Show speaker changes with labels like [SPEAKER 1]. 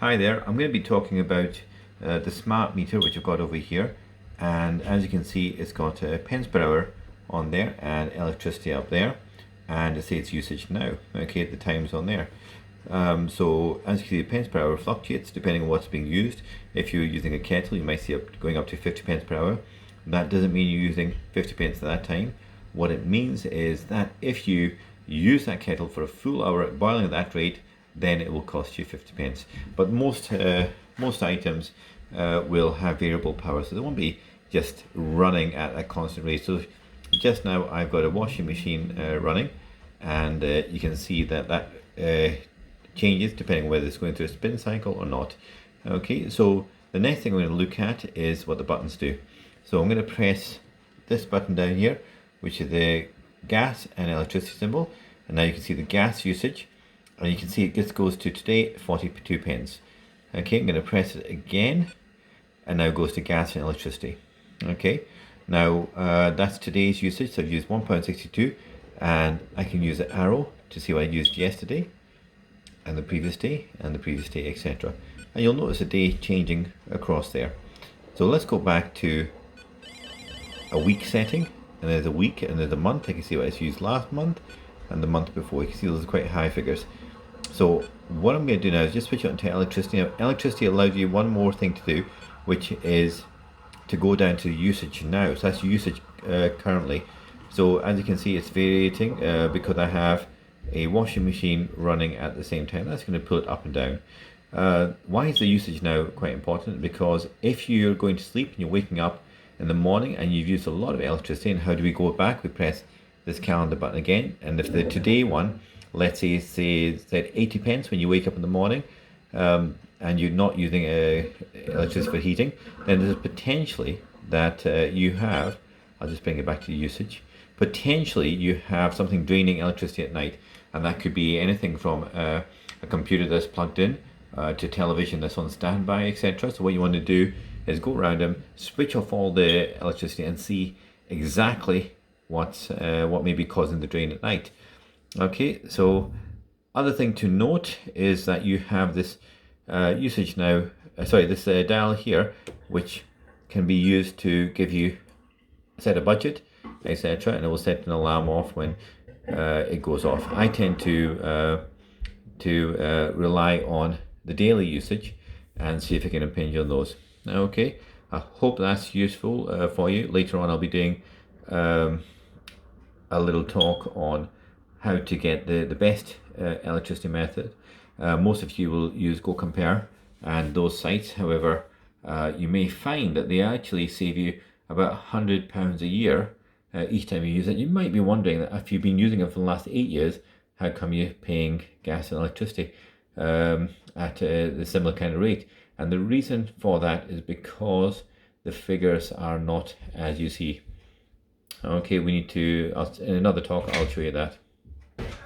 [SPEAKER 1] Hi there, I'm going to be talking about the smart meter which I've got over here, and as you can see it's got pence per hour on there and electricity up there, and it says usage now. Okay, the time's on there. So as you can see, the pence per hour fluctuates depending on what's being used. If you're using a kettle, you might see it going up to 50 pence per hour. That doesn't mean you're using 50 pence at that time. What it means is that if you use that kettle for a full hour boiling at that rate, then it will cost you 50 pence. But most items will have variable power, so they won't be just running at a constant rate. So just now I've got a washing machine running, and you can see that changes depending on whether it's going through a spin cycle or not. Okay, so the next thing we're going to look at is what the buttons do. So I'm going to press this button down here, which is the gas and electricity symbol, and now you can see the gas usage, and you can see it just goes to today 42 pence. Okay, I'm going to press it again, and now it goes to gas and electricity. Okay, now that's today's usage. So I've used £1.62, and I can use the arrow to see what I used yesterday and the previous day and the previous day, etc. And you'll notice a day changing across there. So let's go back to a week setting, and there's a week and there's a month. I can see what I used last month and the month before. You can see those are quite high figures. So what I'm going to do now is just switch on to electricity. Now, electricity allows you one more thing to do, which is to go down to usage now. So that's usage currently. So as you can see, it's variating because I have a washing machine running at the same time. That's going to pull it up and down. Why is the usage now quite important? Because if you're going to sleep and you're waking up in the morning and you've used a lot of electricity, and how do we go back? We press this calendar button again, and if the today one, let's say said 80 pence when you wake up in the morning, and you're not using electricity for heating, then there's potentially that you have, I'll just bring it back to usage, potentially you have something draining electricity at night, and that could be anything from a computer that's plugged in to television that's on standby, etc. So what you want to do is go around them, switch off all the electricity, and see exactly what may be causing the drain at night. Okay, so other thing to note is that you have this usage now, this dial here, which can be used to give you set a budget, etc., and it will set an alarm off when it goes off. I tend to rely on the daily usage and see if I can impinge on those. Okay, I hope that's useful for you. Later on I'll be doing a little talk on how to get the best electricity method. Most of you will use GoCompare and those sites. However, you may find that they actually save you about £100 a year each time you use it. You might be wondering that if you've been using it for the last 8 years, how come you're paying gas and electricity at the similar kind of rate? And the reason for that is because the figures are not as you see. Okay, we need to, in another talk I'll show you that.